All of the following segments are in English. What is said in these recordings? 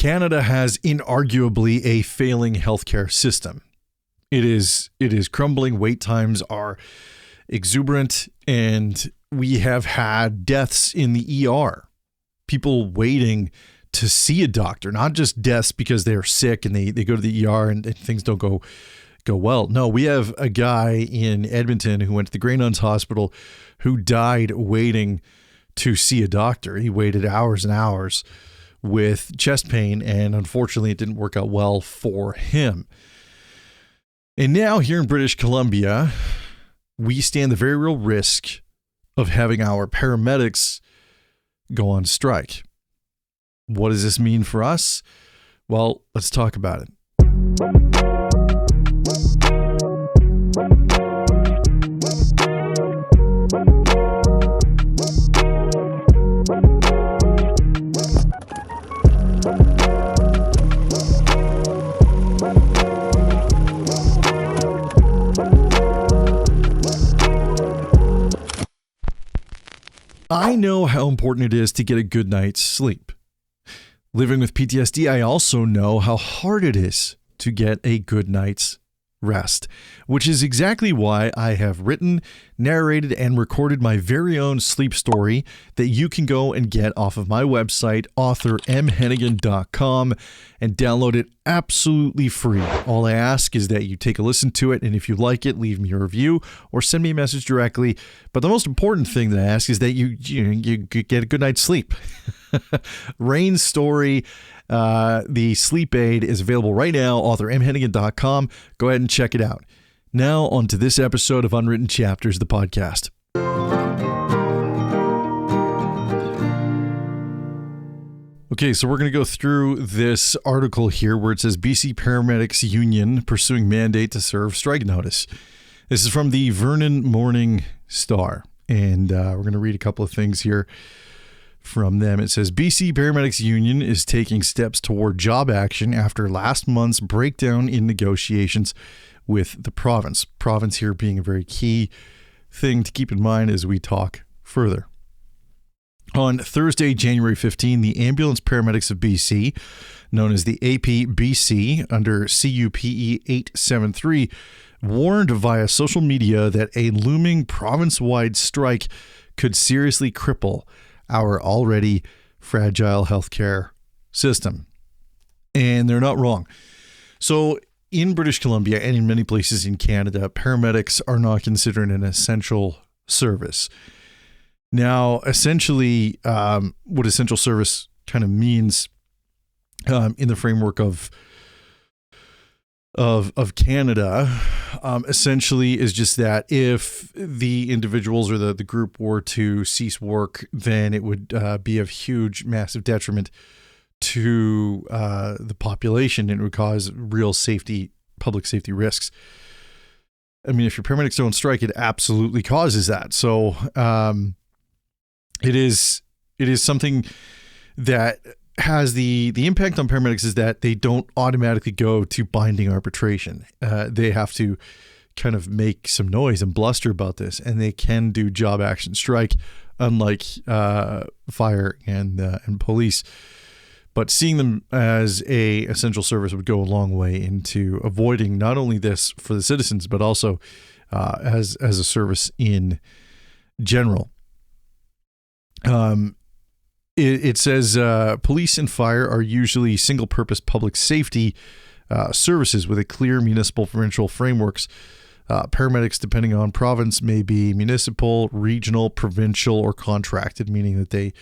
Canada has inarguably a failing healthcare system. It is crumbling. Wait times are exuberant, and we have had deaths in the ER. People waiting to see a doctor, not just deaths because they're sick and they go to the ER and things don't go well. No, we have a guy in Edmonton who went to the Grey Nuns Hospital who died waiting to see a doctor. He waited hours and hours with chest pain, and unfortunately it didn't work out well for him. And now here in British Columbia, we stand the very real risk of having our paramedics go on strike. What does this mean for us? Well, let's talk about it. I know how important it is to get a good night's sleep. Living with PTSD, I also know how hard it is to get a good night's rest, which is exactly why I have written, narrated, and recorded my very own sleep story that you can go and get off of my website, authormheneghan.com, and download it absolutely free. All I ask is that you take a listen to it, and if you like it, leave me a review or send me a message directly. But the most important thing that I ask is that you get a good night's sleep. Rain's story, the sleep aid, is available right now, authormheneghan.com. Go ahead and check it out. Now on to this episode of Unwritten Chapters, the podcast. Okay, so we're going to go through this article here where it says BC Paramedics Union pursuing mandate to serve strike notice. This is from the Vernon Morning Star, and we're going to read a couple of things here from them. It says BC Paramedics Union is taking steps toward job action after last month's breakdown in negotiations with the province. Province here being a very key thing to keep in mind as we talk further. On Thursday, January 15, the Ambulance Paramedics of BC, known as the APBC under CUPE 873, warned via social media that a looming province-wide strike could seriously cripple our already fragile healthcare system. And they're not wrong. So in British Columbia and in many places in Canada, paramedics are not considered an essential service. Now, essentially, what essential service kind of means in the framework of Canada, essentially is just that if the individuals or the group were to cease work, then it would be of huge, massive detriment to the population, and it would cause real public safety risks. I mean, if your paramedics don't strike, it absolutely causes that. So it is something that has the impact on paramedics is that they don't automatically go to binding arbitration. They have to kind of make some noise and bluster about this, and they can do job action strike, unlike fire and police. But seeing them as a essential service would go a long way into avoiding not only this for the citizens, but also as a service in general. It says police and fire are usually single-purpose public safety services with a clear municipal provincial frameworks. Paramedics, depending on province, may be municipal, regional, provincial, or contracted, meaning that they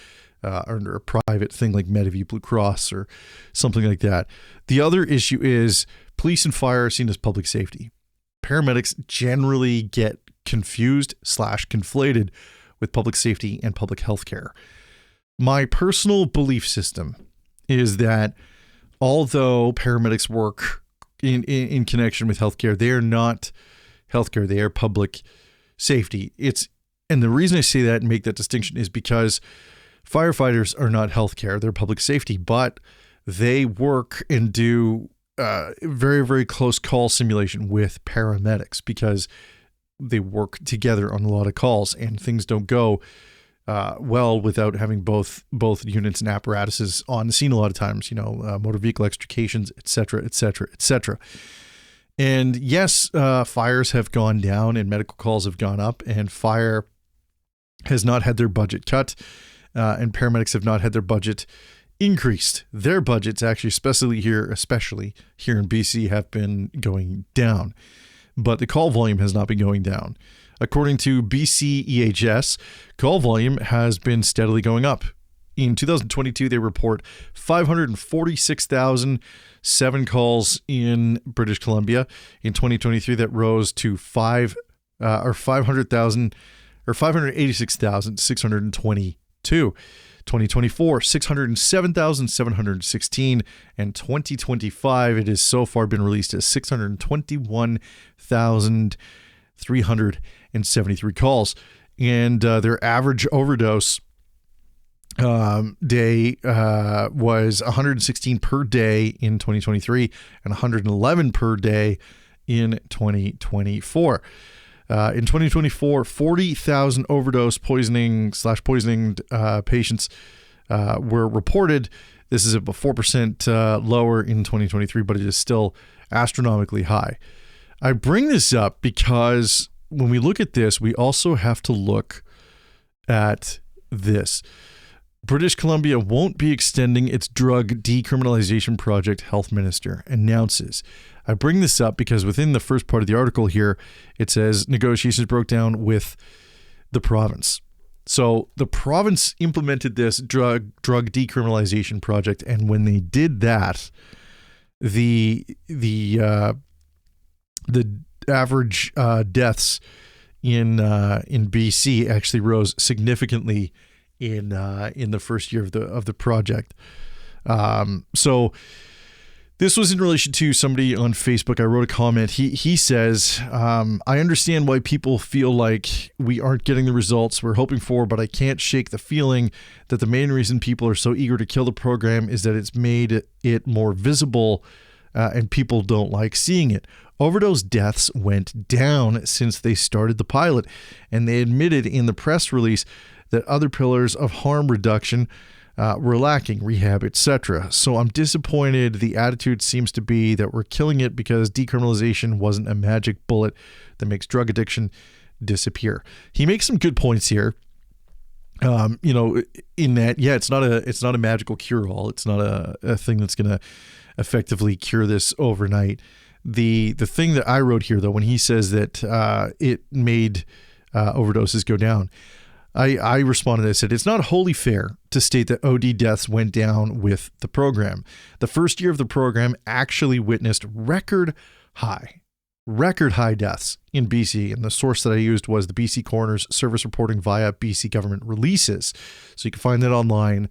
are under a private thing like Mediview Blue Cross or something like that. The other issue is police and fire are seen as public safety. Paramedics generally get confused/conflated with public safety and public health care. My personal belief system is that although paramedics work in connection with healthcare, they are not healthcare, they are public safety. And the reason I say that and make that distinction is because firefighters are not healthcare, they're public safety, but they work and do very, very close call simulation with paramedics because they work together on a lot of calls and things don't go well without having both units and apparatuses on the scene a lot of times, motor vehicle extrications, et cetera, et cetera, et cetera. And yes, fires have gone down and medical calls have gone up, and fire has not had their budget cut, and paramedics have not had their budget increased. Their budgets actually, especially here in BC, have been going down, but the call volume has not been going down. According to BC EHS, call volume has been steadily going up. In 2022, they report 546,007 calls in British Columbia. In 2023, that rose to 586,622. 2024, 607,716, and 2025, it has so far been released as 621,373 calls. And their average overdose day was 116 per day in 2023 and 111 per day in 2024. In 2024, 40,000 overdose poisoning patients were reported. This is about 4% lower in 2023, but it is still astronomically high. I bring this up because when we look at this, we also have to look at this. British Columbia won't be extending its drug decriminalization project, health minister announces. I bring this up because within the first part of the article here, it says negotiations broke down with the province. So the province implemented this drug decriminalization project, and when they did that, the average deaths in BC actually rose significantly in the first year of the project. So this was in relation to somebody on Facebook. I wrote a comment. He says, I understand why people feel like we aren't getting the results we're hoping for, but I can't shake the feeling that the main reason people are so eager to kill the program is that it's made it more visible, and people don't like seeing it. Overdose deaths went down since they started the pilot, and they admitted in the press release that other pillars of harm reduction were lacking, rehab, etc. So I'm disappointed. The attitude seems to be that we're killing it because decriminalization wasn't a magic bullet that makes drug addiction disappear. He makes some good points here. In that, yeah, it's not a magical cure-all. It's not a thing that's going to effectively cure this overnight. The thing that I wrote here, though, when he says that it made overdoses go down, I responded, I said, it's not wholly fair to state that OD deaths went down with the program. The first year of the program actually witnessed record high deaths in BC. And the source that I used was the BC Coroner's Service reporting via BC government releases. So you can find that online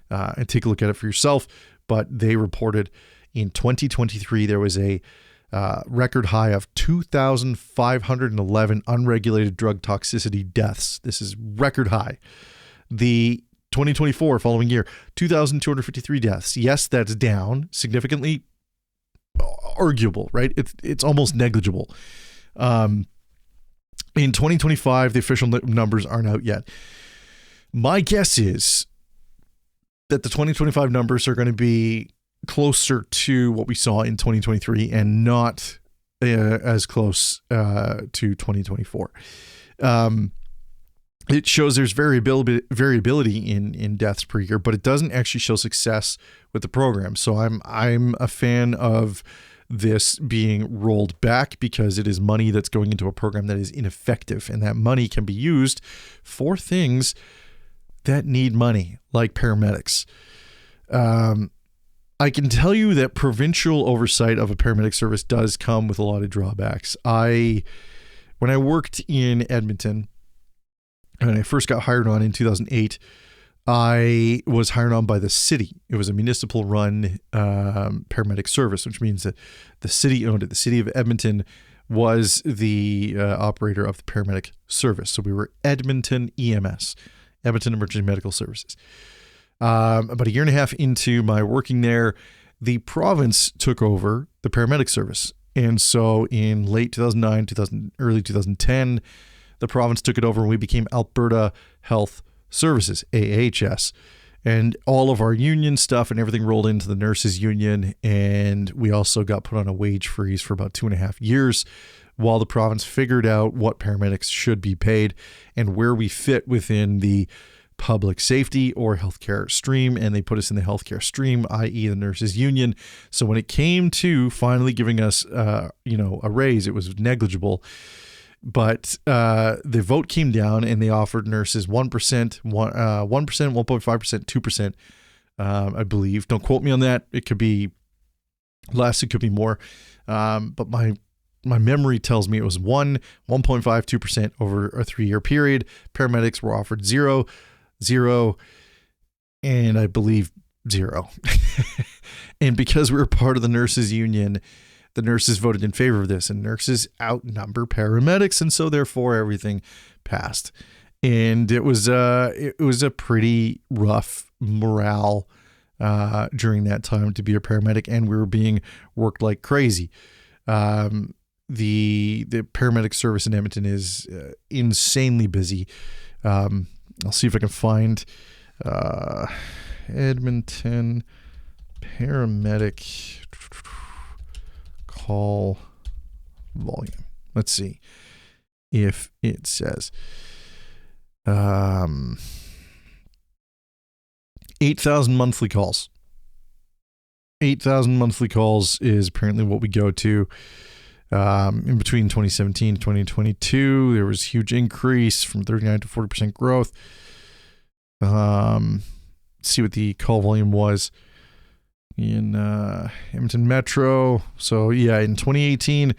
and take a look at it for yourself. But they reported in 2023, there was a record high of 2,511 unregulated drug toxicity deaths. This is record high. The 2024 following year, 2,253 deaths. Yes, that's down significantly. Arguable, right? It's almost negligible. In 2025, the official numbers aren't out yet. My guess is that the 2025 numbers are going to be closer to what we saw in 2023 and not as close to 2024. It shows there's variability in deaths per year, but it doesn't actually show success with the program. So I'm a fan of this being rolled back because it is money that's going into a program that is ineffective, and that money can be used for things that need money, like paramedics. I can tell you that provincial oversight of a paramedic service does come with a lot of drawbacks. When I worked in Edmonton, when I first got hired on in 2008, I was hired on by the city. It was a municipal run paramedic service, which means that the city owned it. The city of Edmonton was the operator of the paramedic service. So we were Edmonton EMS, Edmonton Emergency Medical Services. About a year and a half into my working there, the province took over the paramedic service. And so in late 2009, early 2010, the province took it over and we became Alberta Health Services, AHS. And all of our union stuff and everything rolled into the nurses union. And we also got put on a wage freeze for about 2.5 years while the province figured out what paramedics should be paid and where we fit within the public safety or healthcare stream. And they put us in the healthcare stream, i.e. the nurses union. So when it came to finally giving us, a raise, it was negligible. But the vote came down and they offered nurses 1%, 1%, 1.5%, 2%, I believe. Don't quote me on that. It could be less, it could be more. But my memory tells me it was 1.5, 2% over a 3-year period. Paramedics were offered 0, and I believe 0. And because we were part of the nurses union, the nurses voted in favor of this, and nurses outnumber paramedics, and so therefore everything passed. And it was a pretty rough morale during that time to be a paramedic, and we were being worked like crazy. The paramedic service in Edmonton is insanely busy. I'll see if I can find Edmonton paramedic call volume. Let's see if it says 8,000 monthly calls. 8,000 monthly calls is apparently what we go to. In between 2017 and 2022, there was a huge increase from 39 to 40% growth. Let's see what the call volume was in Edmonton Metro. So yeah, in 2018,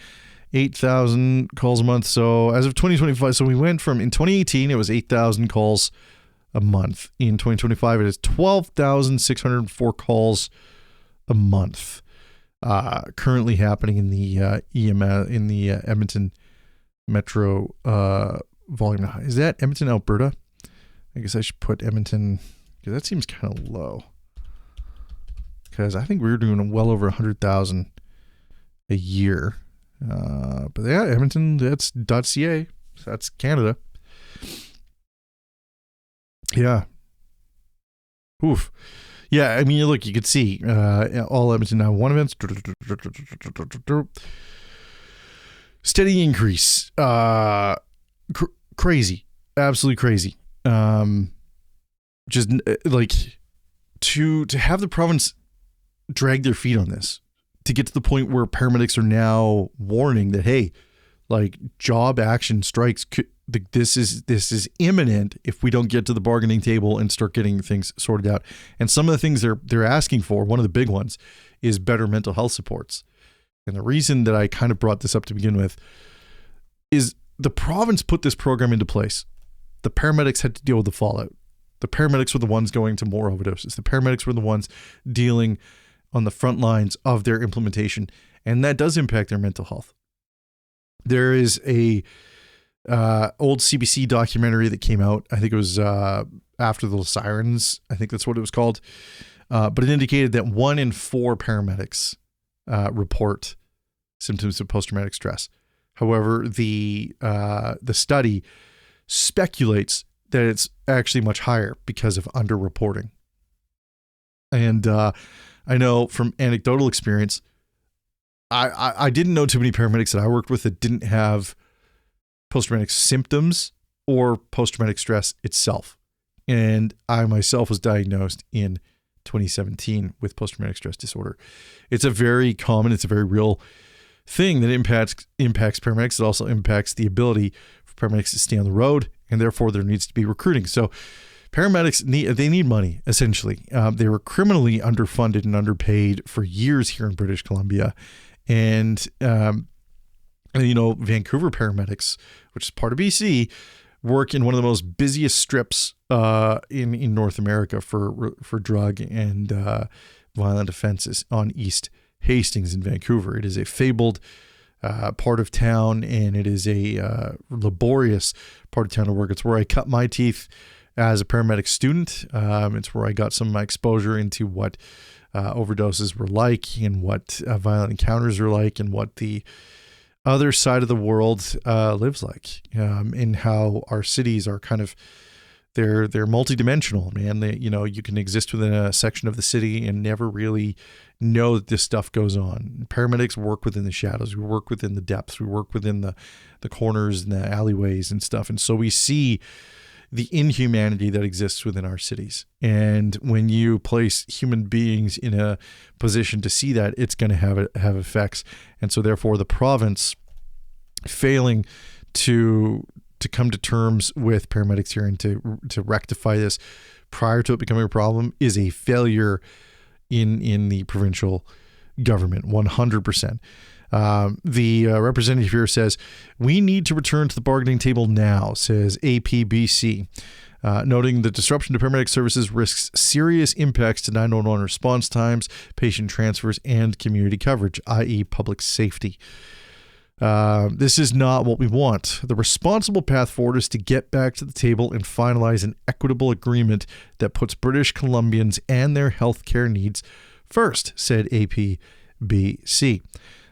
8,000 calls a month. So as of 2025, so we went from, in 2018, it was 8,000 calls a month. In 2025, it is 12,604 calls a month. Currently happening in the Edmonton Metro volume. Is that Edmonton, Alberta? I guess I should put Edmonton, because that seems kind of low. Because I think we were doing well over 100,000 a year. But yeah, Edmonton, that's .ca. So that's Canada. Yeah. Oof. Yeah, I mean, look, you could see all Edmonton now. One events, steady increase. Crazy, absolutely crazy. Just like to have the province drag their feet on this, to get to the point where paramedics are now warning that, hey, like job action strikes, this is imminent if we don't get to the bargaining table and start getting things sorted out. And some of the things they're asking for, one of the big ones, is better mental health supports. And the reason that I kind of brought this up to begin with is the province put this program into place. The paramedics had to deal with the fallout. The paramedics were the ones going to more overdoses. The paramedics were the ones dealing on the front lines of their implementation. And that does impact their mental health. There is a old CBC documentary that came out. I think it was After the Sirens. I think that's what it was called. But it indicated that 1 in 4 paramedics report symptoms of post-traumatic stress. However, the study speculates that it's actually much higher because of underreporting. And I know from anecdotal experience, I didn't know too many paramedics that I worked with that didn't have post-traumatic symptoms or post-traumatic stress itself. And I myself was diagnosed in 2017 with post-traumatic stress disorder. It's a very common, it's a very real thing that impacts paramedics. It also impacts the ability for paramedics to stay on the road, and therefore there needs to be recruiting. So paramedics need money, essentially. They were criminally underfunded and underpaid for years here in British Columbia. And Vancouver paramedics, which is part of BC, work in one of the most busiest strips in North America for drug and violent offenses on East Hastings in Vancouver. It is a fabled part of town, and it is a laborious part of town to work. It's where I cut my teeth as a paramedic student. It's where I got some of my exposure into what overdoses were like, and what violent encounters are like, and what the other side of the world lives like, and how our cities are kind of they're multidimensional, man. You can exist within a section of the city and never really know that this stuff goes on. Paramedics work within the shadows. We work within the depths. We work within the corners and the alleyways and stuff. And so we see the inhumanity that exists within our cities. And when you place human beings in a position to see that, it's going to have effects. And so therefore the province failing to come to terms with paramedics here and to rectify this prior to it becoming a problem is a failure in the provincial government, 100%. The representative here says, we need to return to the bargaining table now, says APBC, noting the disruption to paramedic services risks serious impacts to 911 response times, patient transfers, and community coverage, i.e. public safety. This is not what we want. The responsible path forward is to get back to the table and finalize an equitable agreement that puts British Columbians and their healthcare needs first, said APBC.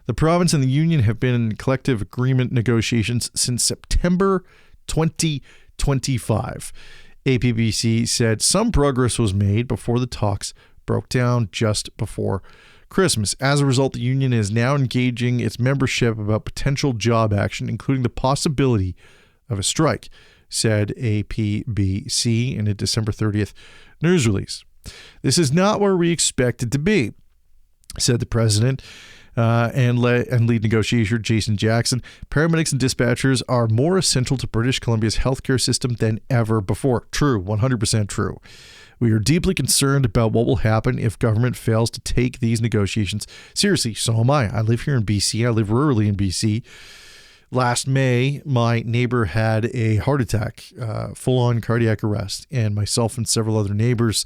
The province and the union have been in collective agreement negotiations since September 2025. APBC said some progress was made before the talks broke down just before Christmas. As a result, the union is now engaging its membership about potential job action, including the possibility of a strike, said APBC in a December 30th news release. This is not where we expect it to be, said the president and lead negotiator Jason Jackson. Paramedics and dispatchers are more essential to British Columbia's healthcare system than ever before. True, 100% true. We are deeply concerned about what will happen if government fails to take these negotiations seriously. So am I. I live here in BC. I live rurally in BC. Last May, my neighbor had a heart attack, full-on cardiac arrest, and myself and several other neighbors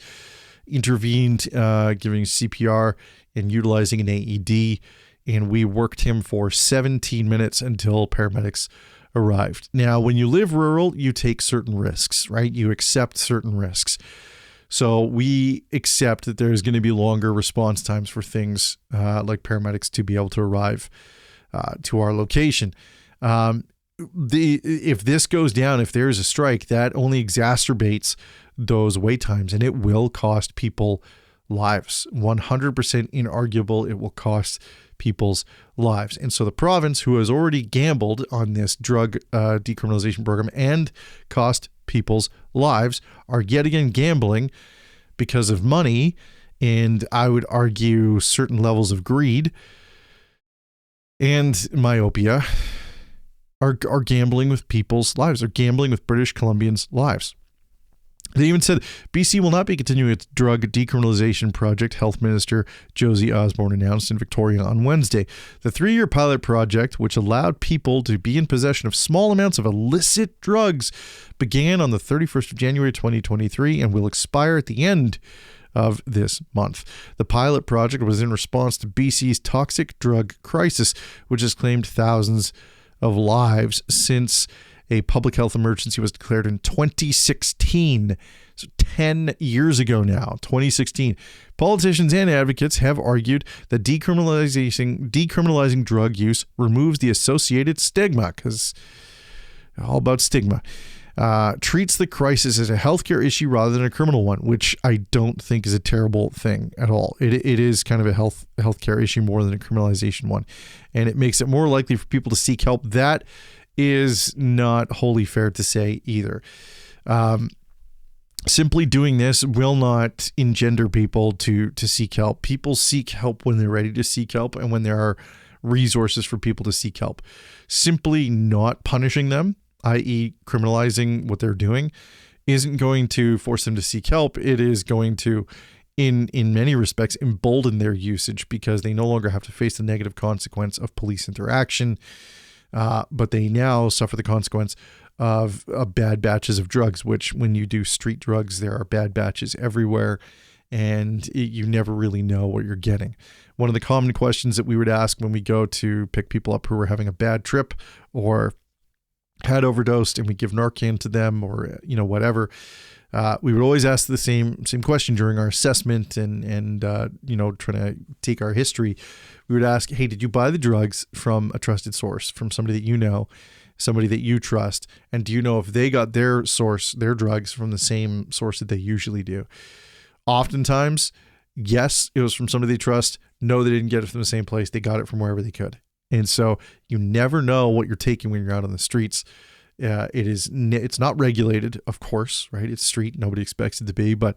intervened, giving CPR and utilizing an AED, and we worked him for 17 minutes until paramedics arrived. Now, when you live rural, you take certain risks, right? You accept certain risks. So we accept that there's going to be longer response times for things like paramedics to be able to arrive to our location. If this goes down, if there is a strike, that only exacerbates those wait times, and it will cost people lives. 100% inarguable, it will cost people's lives. And so the province, who has already gambled on this drug decriminalization program and cost people's lives, are yet again gambling because of money, and I would argue certain levels of greed and myopia, are gambling with people's lives. They're gambling with British Columbians' lives. They even said BC will not be continuing its drug decriminalization project, Health Minister Josie Osborne announced in Victoria on Wednesday. The 3-year pilot project, which allowed people to be in possession of small amounts of illicit drugs, began on the 31st of January 2023 and will expire at the end of this month. The pilot project was in response to BC's toxic drug crisis, which has claimed thousands of lives since a public health emergency was declared in 2016. So 10 years ago now, 2016. Politicians and advocates have argued that decriminalizing drug use removes the associated stigma, because all about stigma, treats the crisis as a healthcare issue rather than a criminal one, which I don't think is a terrible thing at all. It is kind of a healthcare issue more than a criminalization one, and it makes it more likely for people to seek help. That is not wholly fair to say either. Simply doing this will not engender people to seek help. People seek help when they're ready to seek help and when there are resources for people to seek help. Simply not punishing them, i.e. criminalizing what they're doing, isn't going to force them to seek help. It is going to, in many respects, embolden their usage, because they no longer have to face the negative consequence of police interaction, but they now suffer the consequence of bad batches of drugs, which when you do street drugs, there are bad batches everywhere, and you never really know what you're getting. One of the common questions that we would ask when we go to pick people up who are having a bad trip or had overdosed, and we give Narcan to them, or whatever, we would always ask the same question during our assessment and trying to take our history. We would ask, hey, did you buy the drugs from a trusted source, from somebody that you know, somebody that you trust? And do you know if they got their drugs from the same source that they usually do? Oftentimes, yes, it was from somebody they trust. No, they didn't get it from the same place. They got it from wherever they could. And so you never know what you're taking when you're out on the streets. It's not regulated, of course, right? It's street. Nobody expects it to be, but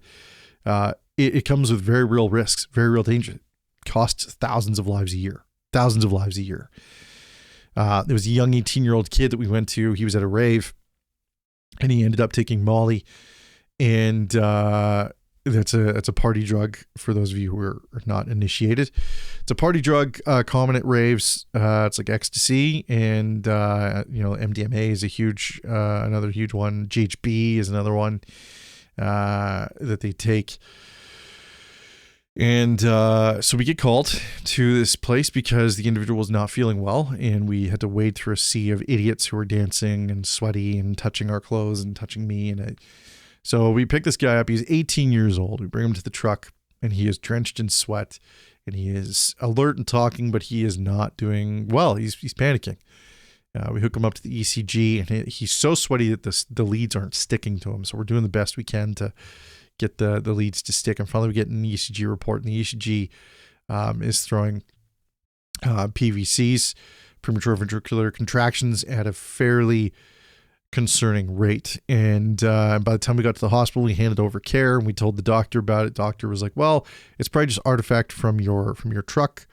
it comes with very real risks, very real danger. It costs thousands of lives a year. There was a young 18-year-old kid that we went to. He was at a rave, and he ended up taking Molly, and that's a party drug for those of you who are not initiated. It's a party drug common at raves. It's like ecstasy, and MDMA is another huge one. GHB is another one that they take. And so we get called to this place because the individual was not feeling well, and we had to wade through a sea of idiots who were dancing and sweaty and touching our clothes and touching me. So we pick this guy up. He's 18 years old. We bring him to the truck, and he is drenched in sweat, and he is alert and talking, but he is not doing well. He's panicking. We hook him up to the ECG, and he's so sweaty that the leads aren't sticking to him. So we're doing the best we can to get the leads to stick. And finally we get an ECG report, and the ECG is throwing PVCs, premature ventricular contractions, at a fairly concerning rate. And by the time we got to the hospital, we handed over care, and we told the doctor about it. Doctor was like, well, it's probably just artifact from your truck.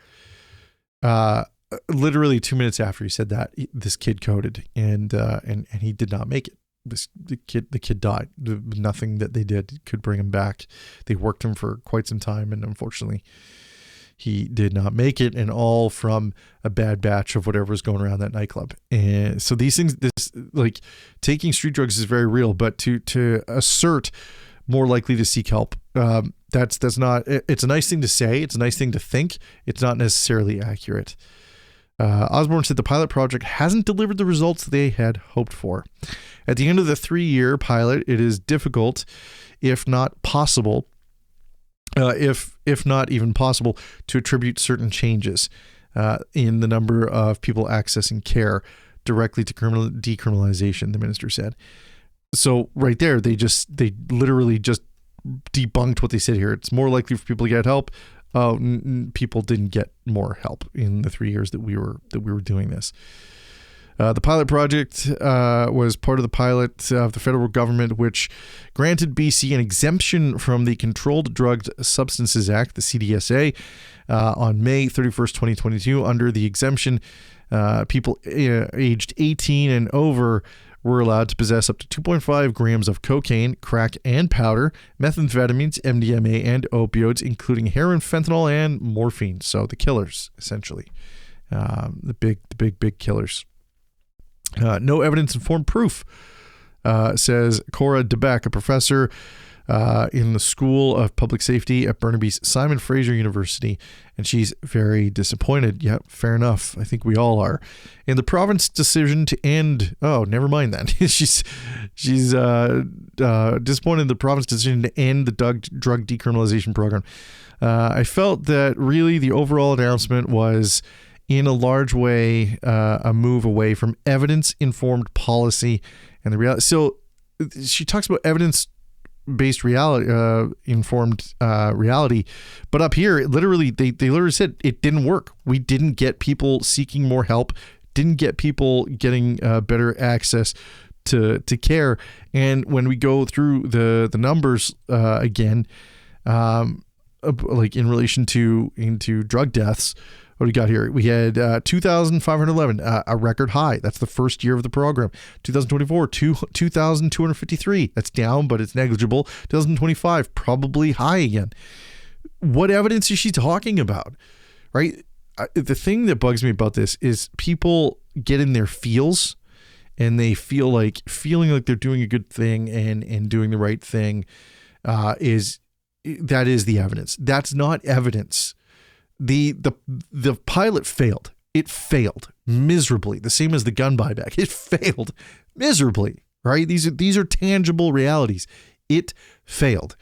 Literally 2 minutes after he said that, this kid coded, and he did not make it. The kid died. Nothing that they did could bring him back. They worked him for quite some time, and unfortunately he did not make it, and all from a bad batch of whatever was going around that nightclub. And so these things, like taking street drugs is very real, but to assert more likely to seek help, that's not, it's a nice thing to say. It's a nice thing to think. It's not necessarily accurate. Osborne said the pilot project hasn't delivered the results they had hoped for. At the end of the 3-year pilot, it is difficult, if not possible, if not even possible, to attribute certain changes in the number of people accessing care directly to decriminalization, the minister said. So right there, they literally just debunked what they said here. It's more likely for people to get help. People didn't get more help in the 3 years that we were doing this. The pilot project was part of the pilot of the federal government, which granted BC an exemption from the Controlled Drugged Substances Act, the CDSA, on May 31st, 2022. Under the exemption, people aged 18 and over were allowed to possess up to 2.5 grams of cocaine, crack, and powder, methamphetamines, MDMA, and opioids, including heroin, fentanyl, and morphine. So the killers, essentially. The big killers. No evidence-informed proof, says Cora DeBeck, a professor in the School of Public Safety at Burnaby's Simon Fraser University, and she's very disappointed. Yeah, fair enough. I think we all are. In the province decision to end, never mind that. she's disappointed in the province decision to end the drug decriminalization program. I felt that really the overall announcement was, in a large way, a move away from evidence-informed policy and the reality. So she talks about evidence-based reality, informed reality, but up here, they literally said it didn't work. We didn't get people seeking more help, didn't get people getting better access to care. And when we go through the numbers again, like in relation into drug deaths. What do we got here? We had 2,511, a record high. That's the first year of the program. 2024, 2,253. That's down, but it's negligible. 2025, probably high again. What evidence is she talking about? Right? The thing that bugs me about this is people get in their feels, and they feeling like they're doing a good thing and doing the right thing. That is the evidence. That's not evidence. The pilot failed. It failed miserably. The same as the gun buyback. It failed miserably, right? These are tangible realities. It failed.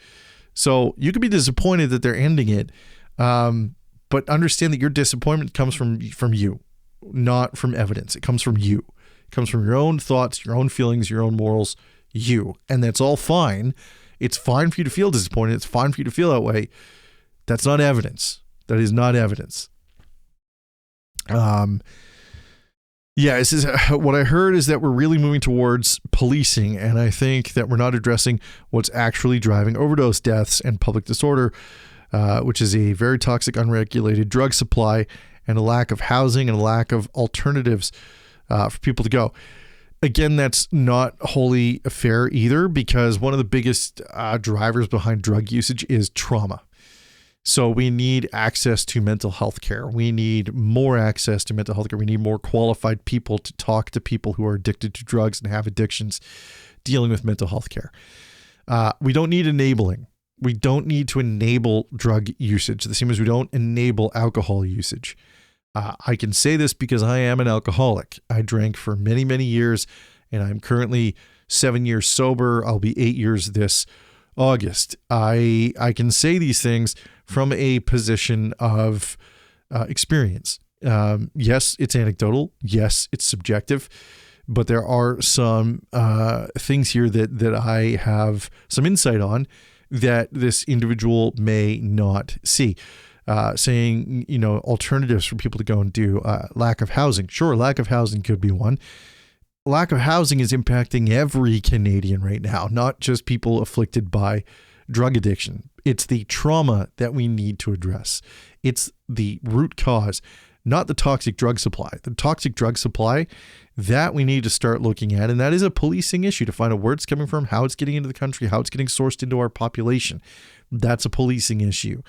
So you could be disappointed that they're ending it, but understand that your disappointment comes from you, not from evidence. It comes from you. comes from your own thoughts, your own feelings, your own morals, you. And that's all fine. It's fine for you to feel disappointed. It's fine for you to feel that way. That's not evidence. That is not evidence. This is what I heard is that we're really moving towards policing, and I think that we're not addressing what's actually driving overdose deaths and public disorder, which is a very toxic, unregulated drug supply and a lack of housing and a lack of alternatives for people to go. Again, that's not wholly fair either, because one of the biggest drivers behind drug usage is trauma. So we need access to mental health care. We need more access to mental health care. We need more qualified people to talk to people who are addicted to drugs and have addictions dealing with mental health care. We don't need enabling. We don't need to enable drug usage, the same as we don't enable alcohol usage. I can say this because I am an alcoholic. I drank for many, many years, and I'm currently 7 years sober. I'll be 8 years this August. I can say these things from a position of experience. Yes, it's anecdotal. Yes, it's subjective. But there are some things here that I have some insight on that this individual may not see. Saying, alternatives for people to go and do, lack of housing. Sure, lack of housing could be one. Lack of housing is impacting every Canadian right now, not just people afflicted by drug addiction. It's the trauma that we need to address. It's the root cause, not the toxic drug supply. The toxic drug supply, that we need to start looking at, and that is a policing issue to find out where it's coming from, how it's getting into the country, how it's getting sourced into our population. That's a policing issue.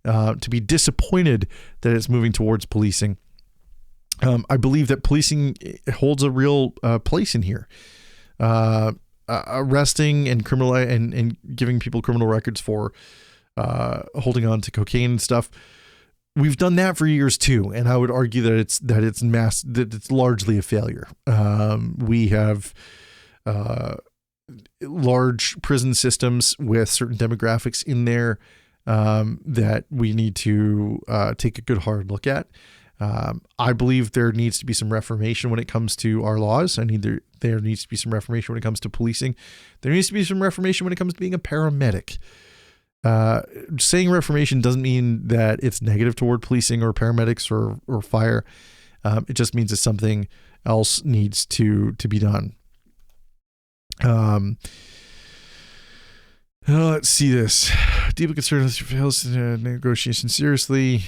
To be disappointed that it's moving towards policing. I believe that policing holds a real place in here. Arresting and and giving people criminal records for holding on to cocaine and stuff. We've done that for years too, and I would argue that it's largely a failure. We have large prison systems with certain demographics in there that we need to take a good hard look at. I believe there needs to be some reformation when it comes to our laws. There needs to be some reformation when it comes to policing. There needs to be some reformation when it comes to being a paramedic. Saying reformation doesn't mean that it's negative toward policing or paramedics or fire. It just means that something else needs to be done. Let's see this. Deeply concerned with fails negotiation seriously.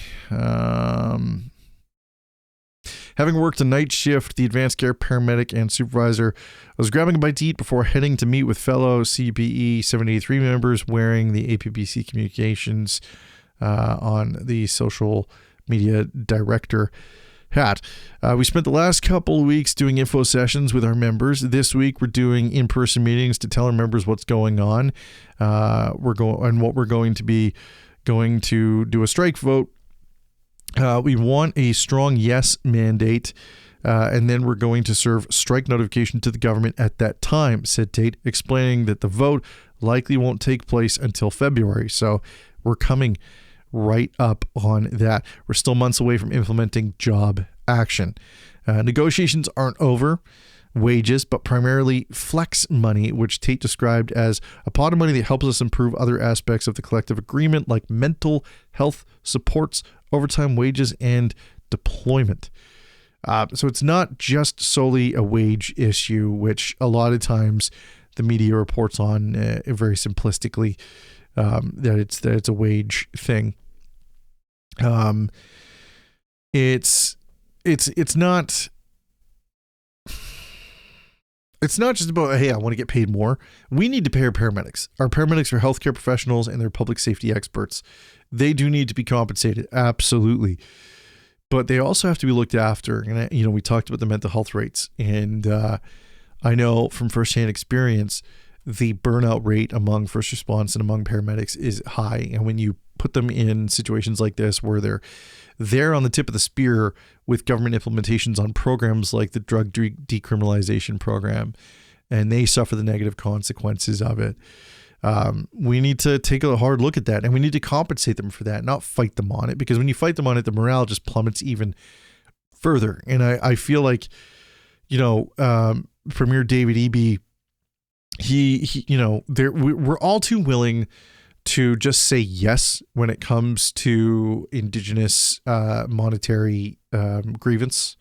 Having worked a night shift, the advanced care paramedic and supervisor was grabbing a bite to eat before heading to meet with fellow CPE 783 members wearing the APBC communications on the social media director hat. We spent the last couple of weeks doing info sessions with our members. This week, we're doing in-person meetings to tell our members what's going on. We're going to do a strike vote. We want a strong yes mandate, and then we're going to serve strike notification to the government at that time, said Tate, explaining that the vote likely won't take place until February. So we're coming right up on that. We're still months away from implementing job action. Negotiations aren't over wages, but primarily flex money, which Tate described as a pot of money that helps us improve other aspects of the collective agreement, like mental health supports, overtime wages, and deployment. So it's not just solely a wage issue, which a lot of times the media reports on very simplistically, that it's a wage thing. It's not just about, hey, I want to get paid more. We need to pay our paramedics. Our paramedics are healthcare professionals and they're public safety experts. They do need to be compensated, absolutely. But they also have to be looked after. And, we talked about the mental health rates. And I know from firsthand experience, the burnout rate among first response and among paramedics is high. And when you put them in situations like this where they're on the tip of the spear with government implementations on programs like the drug decriminalization program, and they suffer the negative consequences of it. We need to take a hard look at that, and we need to compensate them for that, not fight them on it, because when you fight them on it, the morale just plummets even further. And I feel like, Premier David Eby, we're all too willing to just say yes when it comes to Indigenous monetary grievance,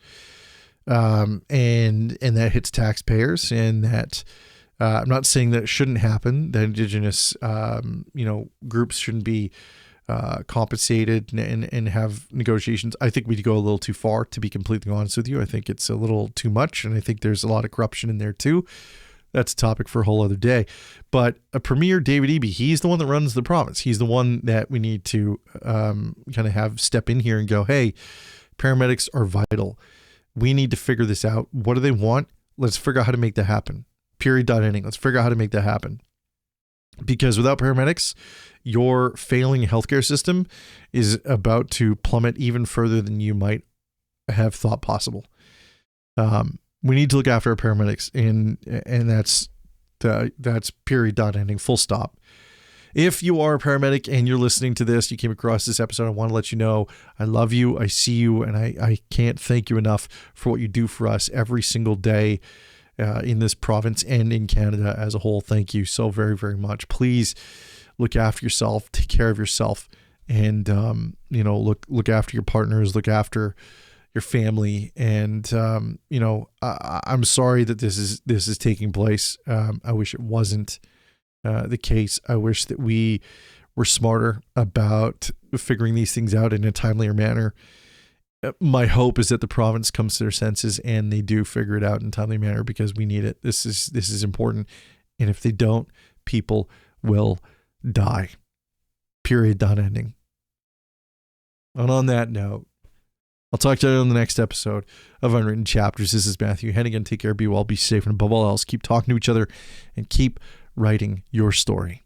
and that hits taxpayers, and that I'm not saying that it shouldn't happen, that Indigenous groups shouldn't be compensated and have negotiations. I think we go a little too far, to be completely honest with you. I think it's a little too much, and I think there's a lot of corruption in there too. That's a topic for a whole other day. But a Premier David Eby, he's the one that runs the province. He's the one that we need to kind of have step in here and go, hey, paramedics are vital. We need to figure this out. What do they want? Let's figure out how to make that happen. Period. Ending. Let's figure out how to make that happen. Because without paramedics, your failing healthcare system is about to plummet even further than you might have thought possible. We need to look after our paramedics, and that's period. Ending. Full stop. If you are a paramedic and you're listening to this, you came across this episode, I want to let you know I love you, I see you, and I can't thank you enough for what you do for us every single day in this province and in Canada as a whole. Thank you so very, very much. Please look after yourself, take care of yourself, and look after your partners, look after your family. And I'm sorry that this is taking place. I wish it wasn't the case. I wish that we were smarter about figuring these things out in a timelier manner. My hope is that the province comes to their senses and they do figure it out in a timely manner, because we need it. This is important. And if they don't, people will die. Period. Ending. And on that note, I'll talk to you on the next episode of Unwritten Chapters. This is Matthew Heneghan. Take care, be well, be safe, and above all else, keep talking to each other and keep writing your story.